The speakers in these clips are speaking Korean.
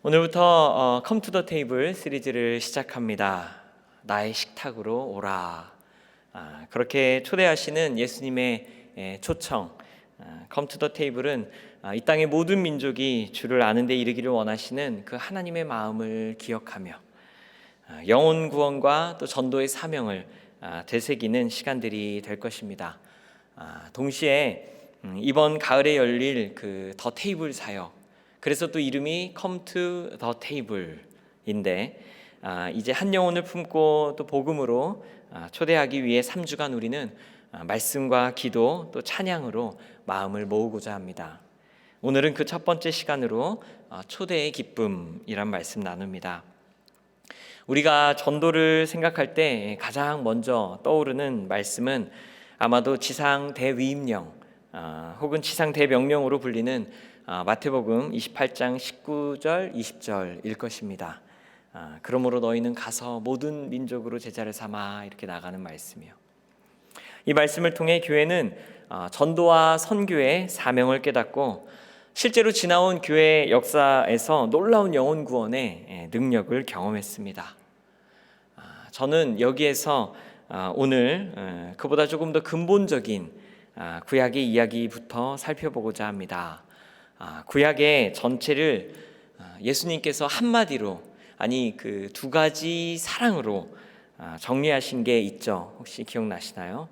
오늘부터 컴 투 더 테이블 시리즈를 시작합니다. 나의 식탁으로 오라. 그렇게 초대하시는 예수님의 초청. 컴 투 더 테이블은 이 땅의 모든 민족이 주를 아는 데 이르기를 원하시는 그 하나님의 마음을 기억하며 영혼 구원과 또 전도의 사명을 되새기는 시간들이 될 것입니다. 동시에 이번 가을에 열릴 그 더 테이블 사역, 그래서 또 이름이 Come to the Table인데 이제 한 영혼을 품고 또 복음으로 초대하기 위해 3주간 우리는 말씀과 기도 또 찬양으로 마음을 모으고자 합니다. 오늘은 그 첫 번째 시간으로 초대의 기쁨이란 말씀 나눕니다. 우리가 전도를 생각할 때 가장 먼저 떠오르는 말씀은 아마도 지상 대위임령 혹은 지상 대명령으로 불리는 마태복음 28장 19절 20절일 것입니다. 그러므로 너희는 가서 모든 민족으로 제자를 삼아, 이렇게 나가는 말씀이요. 이 말씀을 통해 교회는 전도와 선교의 사명을 깨닫고 실제로 지나온 교회 역사에서 놀라운 영혼 구원의 능력을 경험했습니다. 저는 여기에서 오늘 그보다 조금 더 근본적인 구약의 이야기부터 살펴보고자 합니다. 구약의 전체를 예수님께서 한마디로, 아니 그 두 가지 사랑으로 정리하신 게 있죠. 혹시 기억나시나요?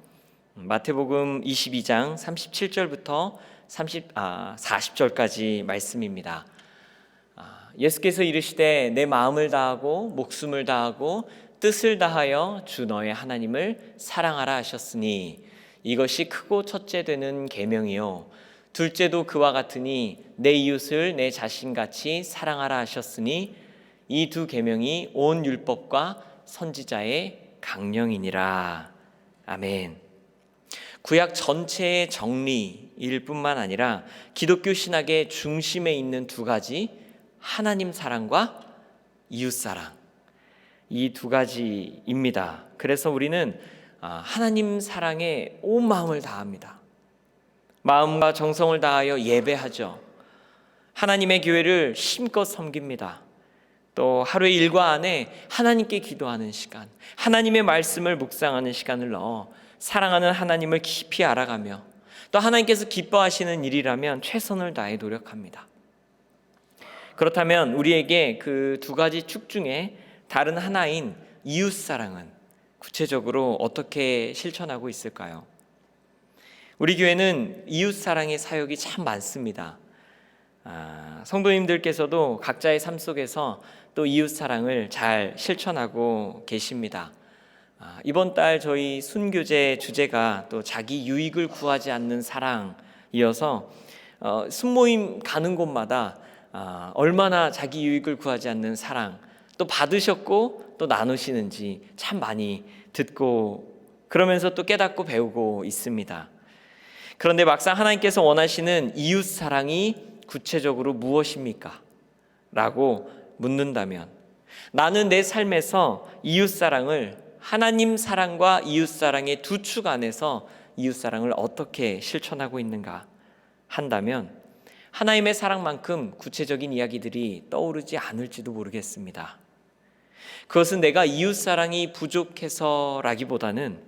마태복음 22장 37절부터 40절까지 말씀입니다. 예수께서 이르시되 내 마음을 다하고 목숨을 다하고 뜻을 다하여 주 너의 하나님을 사랑하라 하셨으니 이것이 크고 첫째 되는 계명이요 둘째도 그와 같으니 내 이웃을 내 자신같이 사랑하라 하셨으니 이 두 계명이 온 율법과 선지자의 강령이니라. 아멘. 구약 전체의 정리일 뿐만 아니라 기독교 신학의 중심에 있는 두 가지, 하나님 사랑과 이웃 사랑, 이 두 가지입니다. 그래서 우리는 하나님 사랑에 온 마음을 다합니다. 마음과 정성을 다하여 예배하죠. 하나님의 교회를 힘껏 섬깁니다. 또 하루의 일과 안에 하나님께 기도하는 시간, 하나님의 말씀을 묵상하는 시간을 넣어 사랑하는 하나님을 깊이 알아가며 또 하나님께서 기뻐하시는 일이라면 최선을 다해 노력합니다. 그렇다면 우리에게 그 두 가지 축 중에 다른 하나인 이웃 사랑은 구체적으로 어떻게 실천하고 있을까요? 우리 교회는 이웃 사랑의 사역이 참 많습니다. 성도님들께서도 각자의 삶 속에서 또 이웃 사랑을 잘 실천하고 계십니다. 이번 달 저희 순교제 주제가 또 자기 유익을 구하지 않는 사랑이어서 순모임 가는 곳마다 얼마나 자기 유익을 구하지 않는 사랑 또 받으셨고 또 나누시는지 참 많이 듣고 그러면서 또 깨닫고 배우고 있습니다. 그런데 막상 하나님께서 원하시는 이웃 사랑이 구체적으로 무엇입니까? 라고 묻는다면 나는 내 삶에서 이웃 사랑을 하나님 사랑과 이웃 사랑의 두 축 안에서 이웃 사랑을 어떻게 실천하고 있는가 한다면 하나님의 사랑만큼 구체적인 이야기들이 떠오르지 않을지도 모르겠습니다. 그것은 내가 이웃 사랑이 부족해서라기보다는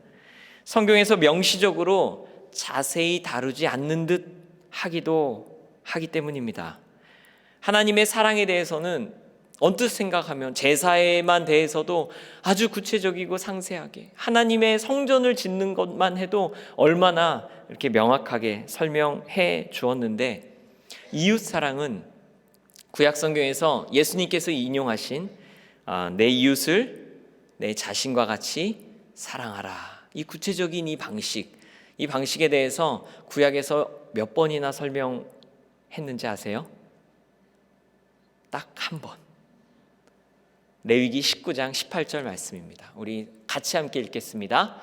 성경에서 명시적으로 자세히 다루지 않는 듯 하기 때문입니다. 하나님의 사랑에 대해서는 언뜻 생각하면 제사에만 대해서도 아주 구체적이고 상세하게 하나님의 성전을 짓는 것만 해도 얼마나 이렇게 명확하게 설명해 주었는데 이웃 사랑은 구약 성경에서 예수님께서 인용하신 내 이웃을 내 자신과 같이 사랑하라, 이 구체적인 이 방식에 대해서 구약에서 몇 번이나 설명했는지 아세요? 딱 한 번. 레위기 19장 18절 말씀입니다. 우리 같이 함께 읽겠습니다.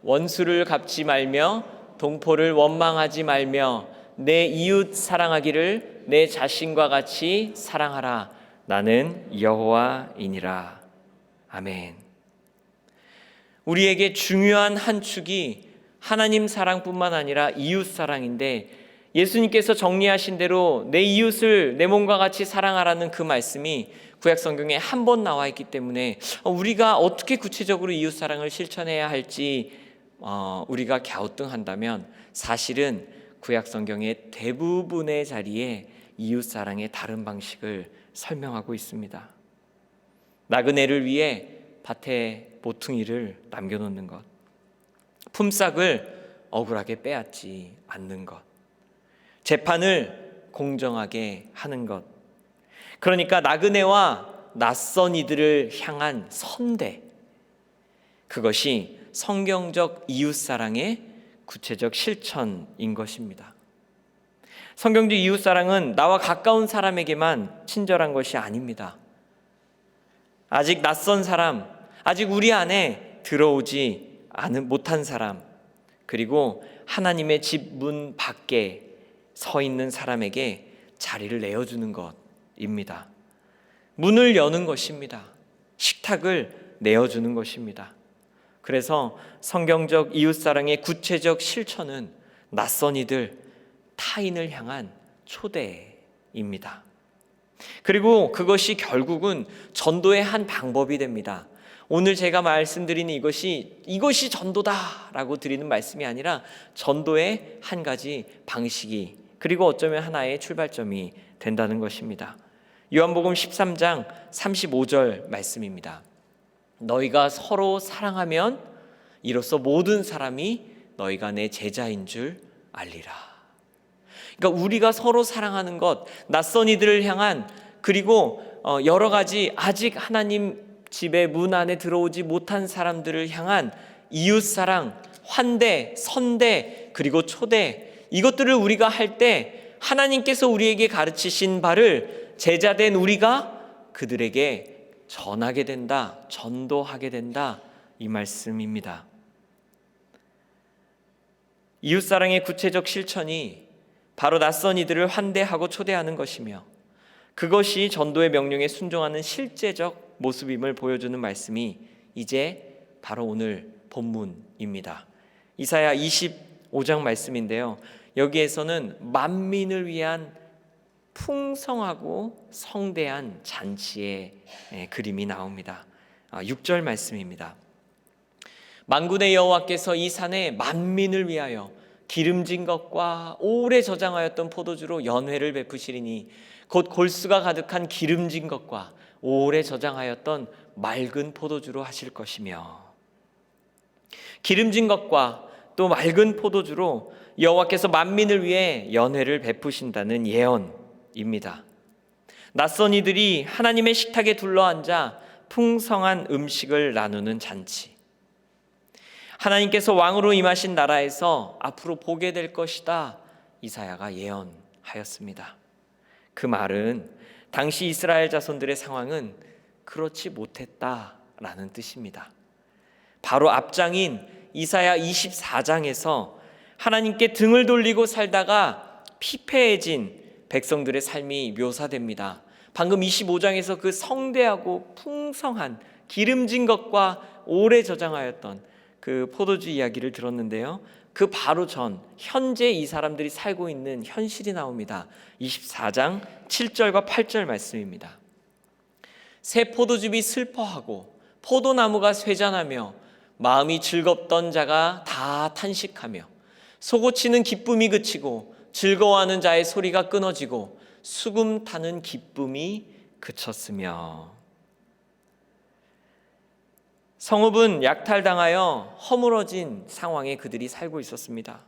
원수를 갚지 말며 동포를 원망하지 말며 내 이웃 사랑하기를 내 자신과 같이 사랑하라. 나는 여호와이니라. 아멘. 우리에게 중요한 한 축이 하나님 사랑뿐만 아니라 이웃 사랑인데 예수님께서 정리하신 대로 내 이웃을 내 몸과 같이 사랑하라는 그 말씀이 구약 성경에 한 번 나와 있기 때문에 우리가 어떻게 구체적으로 이웃 사랑을 실천해야 할지 우리가 갸우뚱한다면 사실은 구약 성경의 대부분의 자리에 이웃 사랑의 다른 방식을 설명하고 있습니다. 나그네를 위해 밭에 모퉁이를 남겨놓는 것, 품삯을 억울하게 빼앗지 않는 것, 재판을 공정하게 하는 것, 그러니까 나그네와 낯선 이들을 향한 선대, 그것이 성경적 이웃사랑의 구체적 실천인 것입니다. 성경적 이웃사랑은 나와 가까운 사람에게만 친절한 것이 아닙니다. 아직 낯선 사람, 아직 우리 안에 들어오지 못한 사람, 그리고 하나님의 집 문 밖에 서 있는 사람에게 자리를 내어주는 것입니다. 문을 여는 것입니다. 식탁을 내어주는 것입니다. 그래서 성경적 이웃사랑의 구체적 실천은 낯선 이들, 타인을 향한 초대입니다. 그리고 그것이 결국은 전도의 한 방법이 됩니다. 오늘 제가 말씀드리는 이것이 전도다라고 드리는 말씀이 아니라 전도의 한 가지 방식이, 그리고 어쩌면 하나의 출발점이 된다는 것입니다. 요한복음 13장 35절 말씀입니다. 너희가 서로 사랑하면 이로써 모든 사람이 너희가 내 제자인 줄 알리라. 그러니까 우리가 서로 사랑하는 것, 낯선 이들을 향한, 그리고 여러 가지 아직 하나님 집의 문 안에 들어오지 못한 사람들을 향한 이웃사랑, 환대, 선대, 그리고 초대, 이것들을 우리가 할 때 하나님께서 우리에게 가르치신 바를 제자된 우리가 그들에게 전하게 된다, 전도하게 된다, 이 말씀입니다. 이웃사랑의 구체적 실천이 바로 낯선 이들을 환대하고 초대하는 것이며, 그것이 전도의 명령에 순종하는 실제적 모습임을 보여주는 말씀이 이제 바로 오늘 본문입니다. 이사야 25장 말씀인데요, 여기에서는 만민을 위한 풍성하고 성대한 잔치의 그림이 나옵니다. 6절 말씀입니다. 만군의 여호와께서 이 산에 만민을 위하여 기름진 것과 오래 저장하였던 포도주로 연회를 베푸시리니 곧 골수가 가득한 기름진 것과 오래 저장하였던 맑은 포도주로 하실 것이며, 기름진 것과 또 맑은 포도주로 여호와께서 만민을 위해 연회를 베푸신다는 예언입니다. 낯선 이들이 하나님의 식탁에 둘러앉아 풍성한 음식을 나누는 잔치, 하나님께서 왕으로 임하신 나라에서 앞으로 보게 될 것이다, 이사야가 예언하였습니다. 그 말은 당시 이스라엘 자손들의 상황은 그렇지 못했다라는 뜻입니다. 바로 앞장인 이사야 24장에서 하나님께 등을 돌리고 살다가 피폐해진 백성들의 삶이 묘사됩니다. 방금 25장에서 그 성대하고 풍성한 기름진 것과 오래 저장하였던 그 포도주 이야기를 들었는데요, 그 바로 전 현재 이 사람들이 살고 있는 현실이 나옵니다. 24장 7절과 8절 말씀입니다. 새 포도즙이 슬퍼하고 포도나무가 쇠잔하며 마음이 즐겁던 자가 다 탄식하며 솟구치는 기쁨이 그치고 즐거워하는 자의 소리가 끊어지고 수금 타는 기쁨이 그쳤으며. 성읍은 약탈당하여 허물어진 상황에 그들이 살고 있었습니다.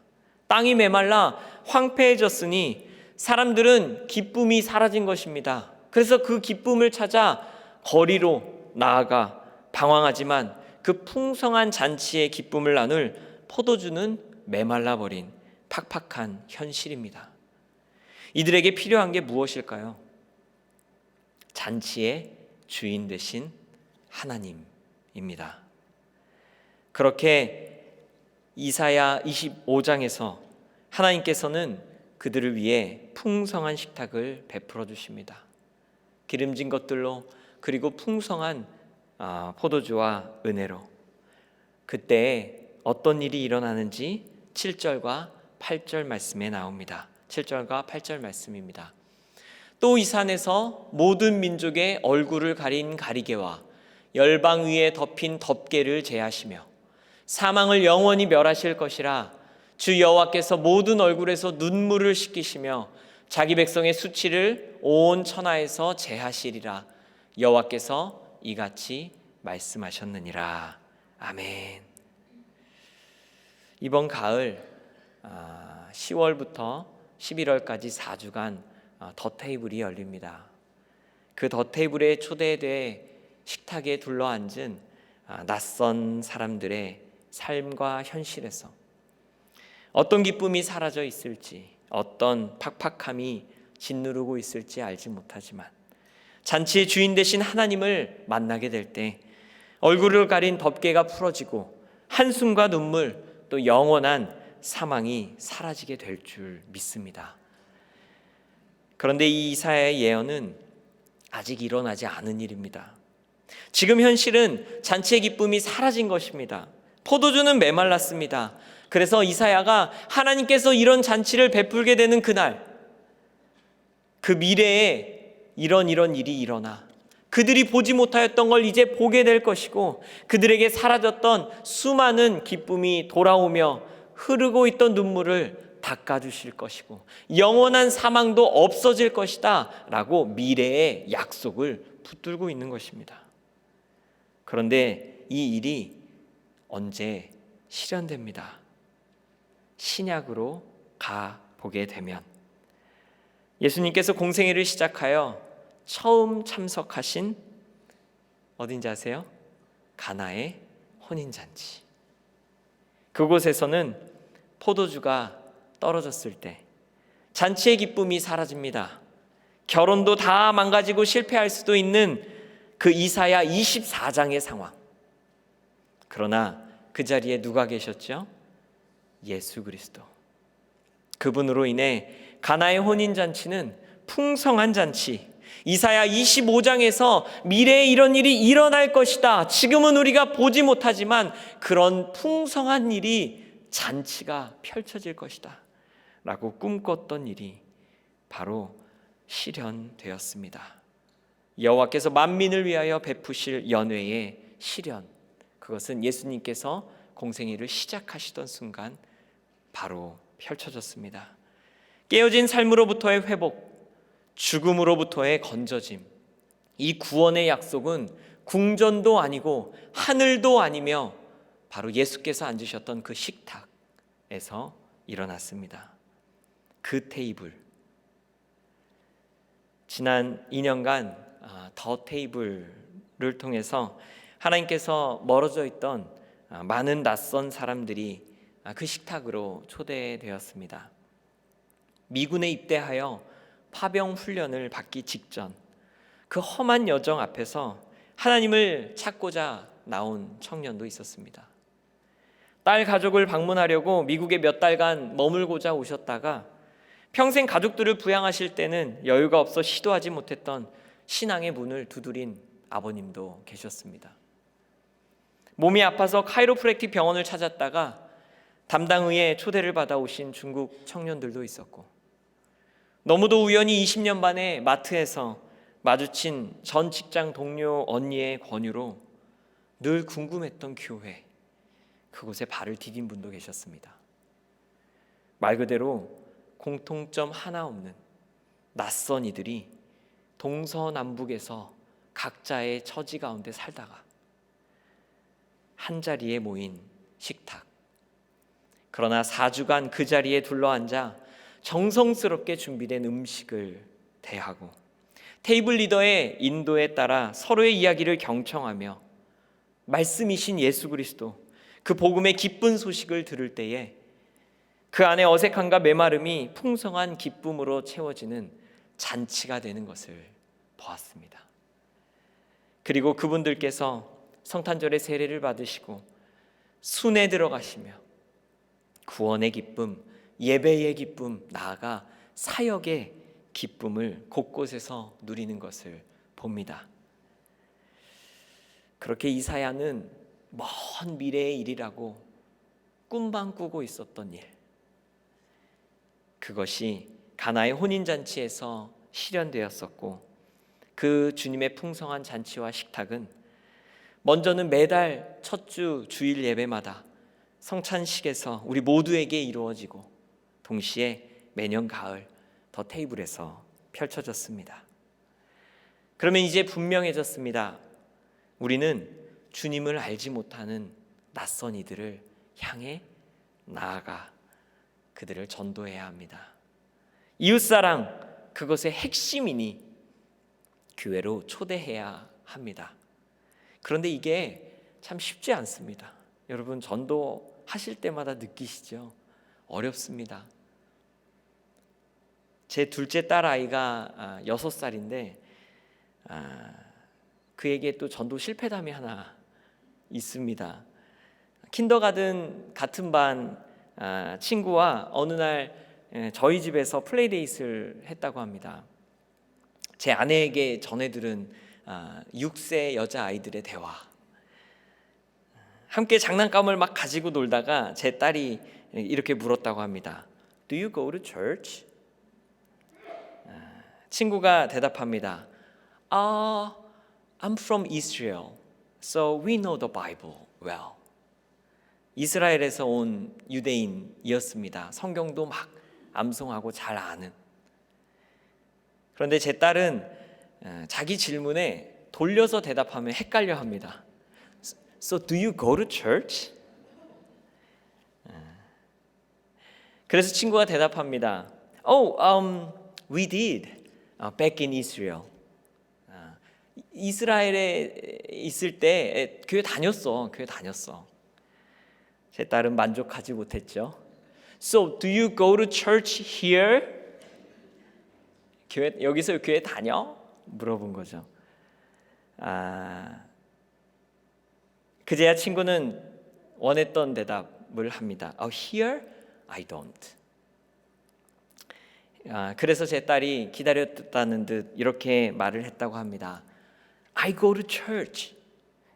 땅이 메말라 황폐해졌으니 사람들은 기쁨이 사라진 것입니다. 그래서 그 기쁨을 찾아 거리로 나아가 방황하지만 그 풍성한 잔치의 기쁨을 나눌 포도주는 메말라버린 팍팍한 현실입니다. 이들에게 필요한 게 무엇일까요? 잔치의 주인 되신 하나님입니다. 그렇게 이사야 25장에서 하나님께서는 그들을 위해 풍성한 식탁을 베풀어 주십니다. 기름진 것들로, 그리고 풍성한 포도주와 은혜로. 그때 어떤 일이 일어나는지 7절과 8절 말씀에 나옵니다. 7절과 8절 말씀입니다. 또 이 산에서 모든 민족의 얼굴을 가린 가리개와 열방 위에 덮인 덮개를 제하시며 사망을 영원히 멸하실 것이라. 주 여호와께서 모든 얼굴에서 눈물을 씻기시며 자기 백성의 수치를 온 천하에서 제하시리라. 여호와께서 이같이 말씀하셨느니라. 아멘. 이번 가을 10월부터 11월까지 4주간 더 테이블이 열립니다. 그 더 테이블에 초대돼 식탁에 둘러앉은 낯선 사람들의 삶과 현실에서 어떤 기쁨이 사라져 있을지, 어떤 팍팍함이 짓누르고 있을지 알지 못하지만 잔치의 주인 되신 하나님을 만나게 될 때 얼굴을 가린 덮개가 풀어지고 한숨과 눈물, 또 영원한 사망이 사라지게 될 줄 믿습니다. 그런데 이 이사야의 예언은 아직 일어나지 않은 일입니다. 지금 현실은 잔치의 기쁨이 사라진 것입니다. 포도주는 메말랐습니다. 그래서 이사야가 하나님께서 이런 잔치를 베풀게 되는 그날, 그 미래에 이런 일이 일어나 그들이 보지 못하였던 걸 이제 보게 될 것이고, 그들에게 사라졌던 수많은 기쁨이 돌아오며 흐르고 있던 눈물을 닦아주실 것이고 영원한 사망도 없어질 것이다 라고 미래의 약속을 붙들고 있는 것입니다. 그런데 이 일이 언제 실현됩니다. 신약으로 가보게 되면 예수님께서 공생애를 시작하여 처음 참석하신 어딘지 아세요? 가나의 혼인잔치. 그곳에서는 포도주가 떨어졌을 때 잔치의 기쁨이 사라집니다. 결혼도 다 망가지고 실패할 수도 있는 그 이사야 24장의 상황. 그러나 그 자리에 누가 계셨죠? 예수 그리스도. 그분으로 인해 가나의 혼인잔치는 풍성한 잔치, 이사야 25장에서 미래에 이런 일이 일어날 것이다, 지금은 우리가 보지 못하지만 그런 풍성한 일이, 잔치가 펼쳐질 것이다 라고 꿈꿨던 일이 바로 실현되었습니다. 여호와께서 만민을 위하여 베푸실 연회의 실현, 그것은 예수님께서 공생애를 시작하시던 순간 바로 펼쳐졌습니다. 깨어진 삶으로부터의 회복, 죽음으로부터의 건져짐, 이 구원의 약속은 궁전도 아니고 하늘도 아니며 바로 예수께서 앉으셨던 그 식탁에서 일어났습니다. 그 테이블, 지난 2년간 더 테이블을 통해서 하나님께서 멀어져 있던 많은 낯선 사람들이 그 식탁으로 초대되었습니다. 미군에 입대하여 파병 훈련을 받기 직전 그 험한 여정 앞에서 하나님을 찾고자 나온 청년도 있었습니다. 딸 가족을 방문하려고 미국에 몇 달간 머물고자 오셨다가 평생 가족들을 부양하실 때는 여유가 없어 시도하지 못했던 신앙의 문을 두드린 아버님도 계셨습니다. 몸이 아파서 카이로프랙틱 병원을 찾았다가 담당의의 초대를 받아 오신 중국 청년들도 있었고, 너무도 우연히 20년 만에 마트에서 마주친 전 직장 동료 언니의 권유로 늘 궁금했던 교회, 그곳에 발을 디딘 분도 계셨습니다. 말 그대로 공통점 하나 없는 낯선 이들이 동서남북에서 각자의 처지 가운데 살다가 한자리에 모인 식탁. 그러나 4주간 그 자리에 둘러앉아 정성스럽게 준비된 음식을 대하고 테이블 리더의 인도에 따라 서로의 이야기를 경청하며 말씀이신 예수 그리스도, 그 복음의 기쁜 소식을 들을 때에 그 안에 어색함과 메마름이 풍성한 기쁨으로 채워지는 잔치가 되는 것을 보았습니다. 그리고 그분들께서 성탄절의 세례를 받으시고 순에 들어가시며 구원의 기쁨, 예배의 기쁨, 나아가 사역의 기쁨을 곳곳에서 누리는 것을 봅니다. 그렇게 이사야는 먼 미래의 일이라고 꿈만 꾸고 있었던 일, 그것이 가나의 혼인잔치에서 실현되었었고, 그 주님의 풍성한 잔치와 식탁은 먼저는 매달 첫 주 주일 예배마다 성찬식에서 우리 모두에게 이루어지고, 동시에 매년 가을 더 테이블에서 펼쳐졌습니다. 그러면 이제 분명해졌습니다. 우리는 주님을 알지 못하는 낯선 이들을 향해 나아가 그들을 전도해야 합니다. 이웃사랑, 그것의 핵심이니 교회로 초대해야 합니다. 그런데 이게 참 쉽지 않습니다. 여러분, 전도하실 때마다 느끼시죠? 어렵습니다. 제 둘째 딸 아이가 6살인데 그에게 또 전도 실패담이 하나 있습니다. 킨더가든 같은 반 친구와 어느 날 저희 집에서 플레이데이트를 했다고 합니다. 제 아내에게 전해들은 6세 여자아이들의 대화. 함께 장난감을 막 가지고 놀다가 제 딸이 이렇게 물었다고 합니다. Do you go to church? 친구가 대답합니다. I'm from Israel, so we know the Bible well. 이스라엘에서 온 유대인이었습니다. 성경도 막 암송하고 잘 아는. 그런데 제 딸은 자기 질문에 돌려서 대답하면 헷갈려 합니다. So do you go to church? 그래서 친구가 대답합니다. We did back in Israel. 이스라엘에 있을 때 교회 다녔어. 제 딸은 만족하지 못했죠. So do you go to church here? 여기서 교회 다녀? 물어본 거죠. 그제야 친구는 원했던 대답을 합니다. Here I don't. 그래서 제 딸이 기다렸다는 듯 이렇게 말을 했다고 합니다. I go to church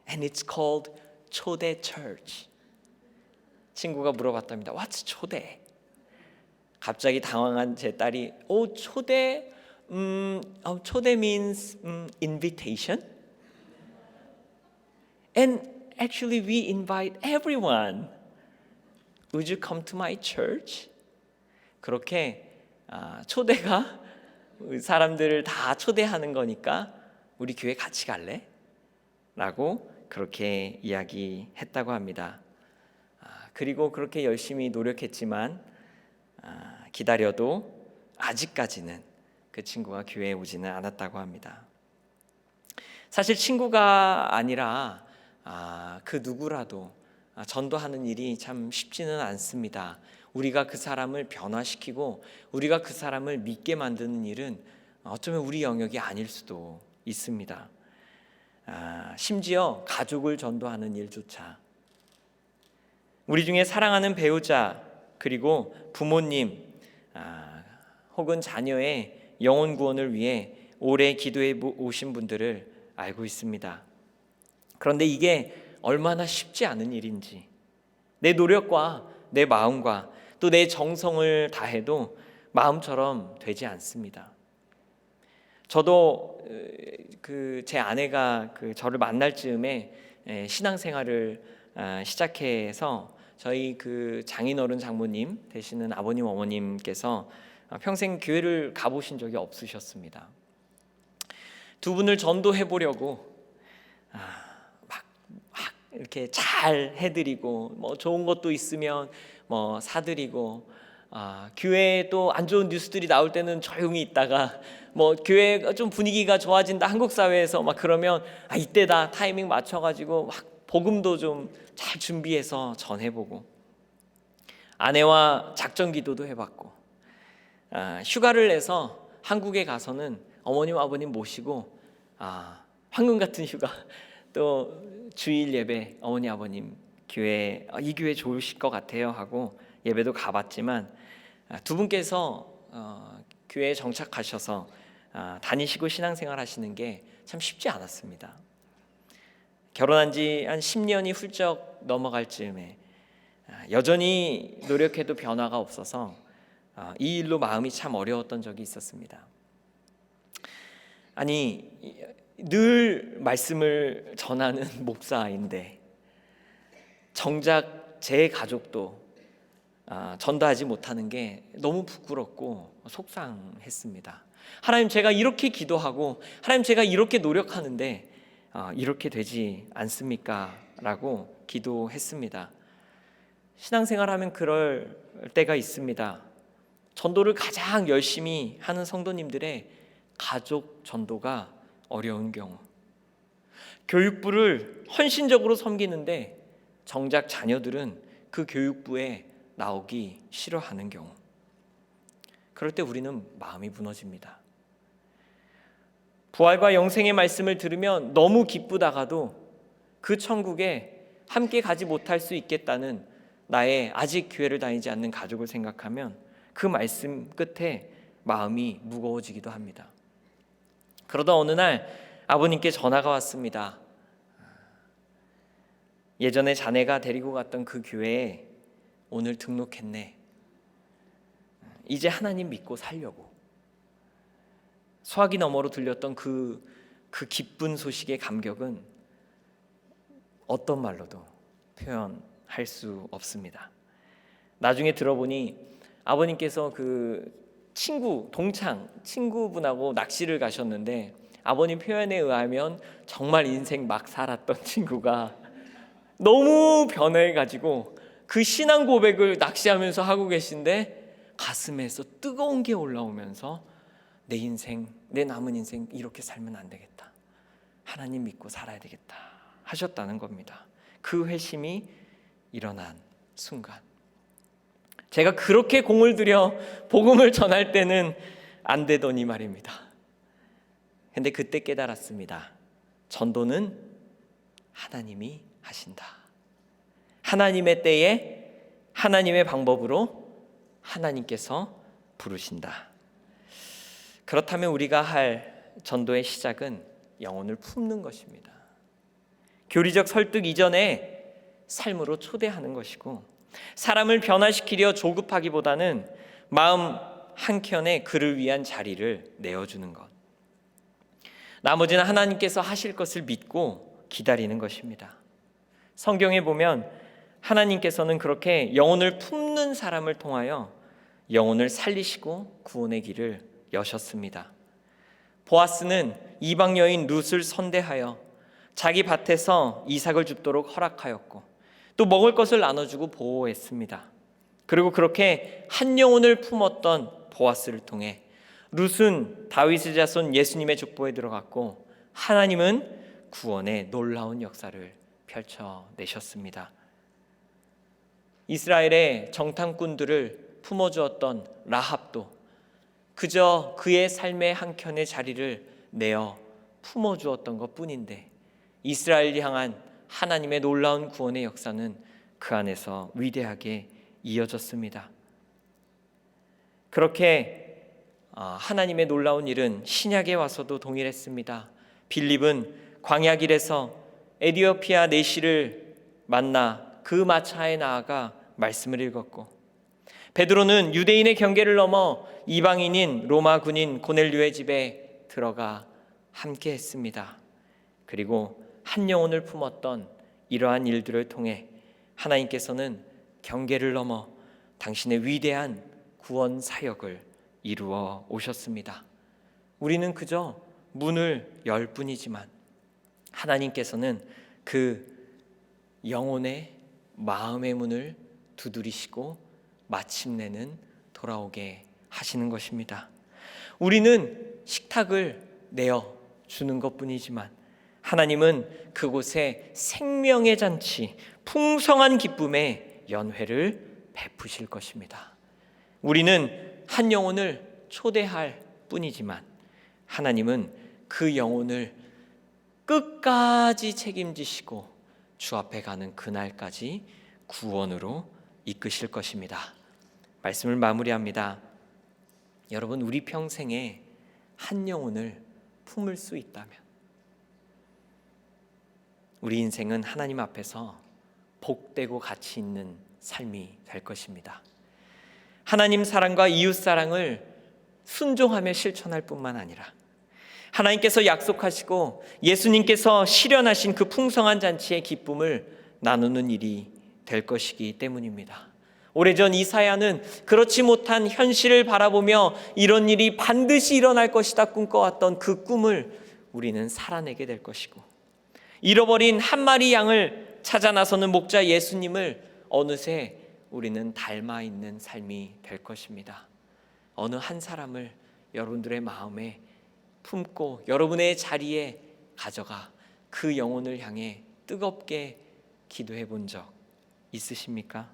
and it's called 초대 church. 친구가 물어봤답니다. What's 초대? 갑자기 당황한 제 딸이 초대? 초대 means invitation. And actually we invite everyone. Would you come to my church? 그렇게 초대가 사람들을 다 초대하는 거니까 우리 교회 같이 갈래? 라고 그렇게 이야기했다고 합니다. 그리고 그렇게 열심히 노력했지만 기다려도 아직까지는 그 친구가 교회에 오지는 않았다고 합니다. 사실 친구가 아니라 그 누구라도 전도하는 일이 참 쉽지는 않습니다. 우리가 그 사람을 변화시키고 우리가 그 사람을 믿게 만드는 일은 어쩌면 우리 영역이 아닐 수도 있습니다. 심지어 가족을 전도하는 일조차, 우리 중에 사랑하는 배우자 그리고 부모님 혹은 자녀의 영혼 구원을 위해 오래 기도해 오신 분들을 알고 있습니다. 그런데 이게 얼마나 쉽지 않은 일인지, 내 노력과 내 마음과 또 내 정성을 다해도 마음처럼 되지 않습니다. 저도 제 아내가 저를 만날 즈음에 신앙생활을 시작해서 저희 장인어른 장모님 되시는 아버님 어머님께서 평생 교회를 가보신 적이 없으셨습니다. 두 분을 전도해 보려고 막 이렇게 잘 해드리고 뭐 좋은 것도 있으면 뭐 사드리고 교회에 또 안 좋은 뉴스들이 나올 때는 조용히 있다가 뭐 교회가 좀 분위기가 좋아진다 한국 사회에서 막 그러면 이때다 타이밍 맞춰가지고 막 복음도 좀 잘 준비해서 전해보고, 아내와 작전 기도도 해봤고, 휴가를 내서 한국에 가서는 어머님 아버님 모시고 황금 같은 휴가, 또 주일 예배 어머니 아버님 교회 이 교회 좋으실 것 같아요 하고 예배도 가봤지만 두 분께서 교회에 정착하셔서 다니시고 신앙생활 하시는 게 참 쉽지 않았습니다. 결혼한 지 한 10년이 훌쩍 넘어갈 즈음에 여전히 노력해도 변화가 없어서 이 일로 마음이 참 어려웠던 적이 있었습니다. 아니, 늘 말씀을 전하는 목사인데 정작 제 가족도 전도하지 못하는 게 너무 부끄럽고 속상했습니다. 하나님, 제가 이렇게 기도하고 하나님, 제가 이렇게 노력하는데 이렇게 되지 않습니까? 라고 기도했습니다. 신앙생활하면 그럴 때가 있습니다. 전도를 가장 열심히 하는 성도님들의 가족 전도가 어려운 경우, 교육부를 헌신적으로 섬기는데 정작 자녀들은 그 교육부에 나오기 싫어하는 경우, 그럴 때 우리는 마음이 무너집니다. 부활과 영생의 말씀을 들으면 너무 기쁘다가도 그 천국에 함께 가지 못할 수 있겠다는 나의 아직 교회를 다니지 않는 가족을 생각하면 그 말씀 끝에 마음이 무거워지기도 합니다. 그러다 어느 날 아버님께 전화가 왔습니다. 예전에 자네가 데리고 갔던 그 교회에 오늘 등록했네. 이제 하나님 믿고 살려고. 소화기 너머로 들렸던 그 기쁜 소식의 감격은 어떤 말로도 표현할 수 없습니다. 나중에 들어보니 아버님께서 그 동창 친구분하고 낚시를 가셨는데 아버님 표현에 의하면 정말 인생 막 살았던 친구가 너무 변해가지고 그 신앙 고백을 낚시하면서 하고 계신데 가슴에서 뜨거운 게 올라오면서 내 인생, 내 남은 인생 이렇게 살면 안 되겠다. 하나님 믿고 살아야 되겠다 하셨다는 겁니다. 그 회심이 일어난 순간, 제가 그렇게 공을 들여 복음을 전할 때는 안 되더니 말입니다. 근데 그때 깨달았습니다. 전도는 하나님이 하신다. 하나님의 때에 하나님의 방법으로 하나님께서 부르신다. 그렇다면 우리가 할 전도의 시작은 영혼을 품는 것입니다. 교리적 설득 이전에 삶으로 초대하는 것이고, 사람을 변화시키려 조급하기보다는 마음 한켠에 그를 위한 자리를 내어주는 것, 나머지는 하나님께서 하실 것을 믿고 기다리는 것입니다. 성경에 보면 하나님께서는 그렇게 영혼을 품는 사람을 통하여 영혼을 살리시고 구원의 길을 여셨습니다. 보아스는 이방 여인 룻을 선대하여 자기 밭에서 이삭을 줍도록 허락하였고 또 먹을 것을 나눠주고 보호했습니다. 그리고 그렇게 한 영혼을 품었던 보아스를 통해 룻은 다윗의 자손 예수님의 족보에 들어갔고 하나님은 구원의 놀라운 역사를 펼쳐내셨습니다. 이스라엘의 정탐꾼들을 품어주었던 라합도 그저 그의 삶의 한켠에 자리를 내어 품어주었던 것뿐인데 이스라엘을 향한 하나님의 놀라운 구원의 역사는 그 안에서 위대하게 이어졌습니다. 그렇게 하나님의 놀라운 일은 신약에 와서도 동일했습니다. 빌립은 광야길에서 에디오피아 내시를 만나 그 마차에 나아가 말씀을 읽었고, 베드로는 유대인의 경계를 넘어 이방인인 로마 군인 고넬료의 집에 들어가 함께 했습니다. 그리고 한 영혼을 품었던 이러한 일들을 통해 하나님께서는 경계를 넘어 당신의 위대한 구원 사역을 이루어 오셨습니다. 우리는 그저 문을 열 뿐이지만 하나님께서는 그 영혼의 마음의 문을 두드리시고 마침내는 돌아오게 하시는 것입니다. 우리는 식탁을 내어 주는 것뿐이지만 하나님은 그곳에 생명의 잔치, 풍성한 기쁨의 연회를 베푸실 것입니다. 우리는 한 영혼을 초대할 뿐이지만 하나님은 그 영혼을 끝까지 책임지시고 주 앞에 가는 그날까지 구원으로 이끄실 것입니다. 말씀을 마무리합니다. 여러분, 우리 평생에 한 영혼을 품을 수 있다면 우리 인생은 하나님 앞에서 복되고 가치 있는 삶이 될 것입니다. 하나님 사랑과 이웃 사랑을 순종하며 실천할 뿐만 아니라 하나님께서 약속하시고 예수님께서 실현하신 그 풍성한 잔치의 기쁨을 나누는 일이 될 것이기 때문입니다. 오래전 이사야는 그렇지 못한 현실을 바라보며 이런 일이 반드시 일어날 것이다 꿈꿔왔던 그 꿈을 우리는 살아내게 될 것이고, 잃어버린 한 마리 양을 찾아 나서는 목자 예수님을 어느새 우리는 닮아 있는 삶이 될 것입니다. 어느 한 사람을 여러분들의 마음에 품고 여러분의 자리에 가져가 그 영혼을 향해 뜨겁게 기도해 본 적 있으십니까?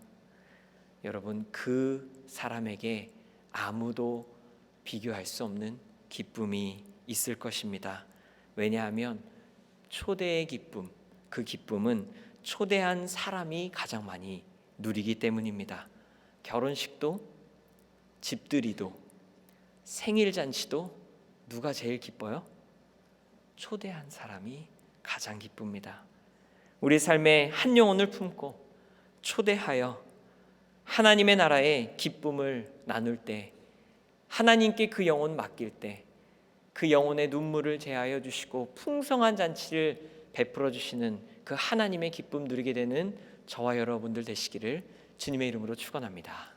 여러분, 그 사람에게 아무도 비교할 수 없는 기쁨이 있을 것입니다. 왜냐하면 초대의 기쁨, 그 기쁨은 초대한 사람이 가장 많이 누리기 때문입니다. 결혼식도, 집들이도, 생일잔치도 누가 제일 기뻐요? 초대한 사람이 가장 기쁩니다. 우리 삶에 한 영혼을 품고 초대하여 하나님의 나라의 기쁨을 나눌 때, 하나님께 그 영혼 맡길 때 그 영혼의 눈물을 제하여 주시고 풍성한 잔치를 베풀어 주시는 그 하나님의 기쁨 누리게 되는 저와 여러분들 되시기를 주님의 이름으로 축원합니다.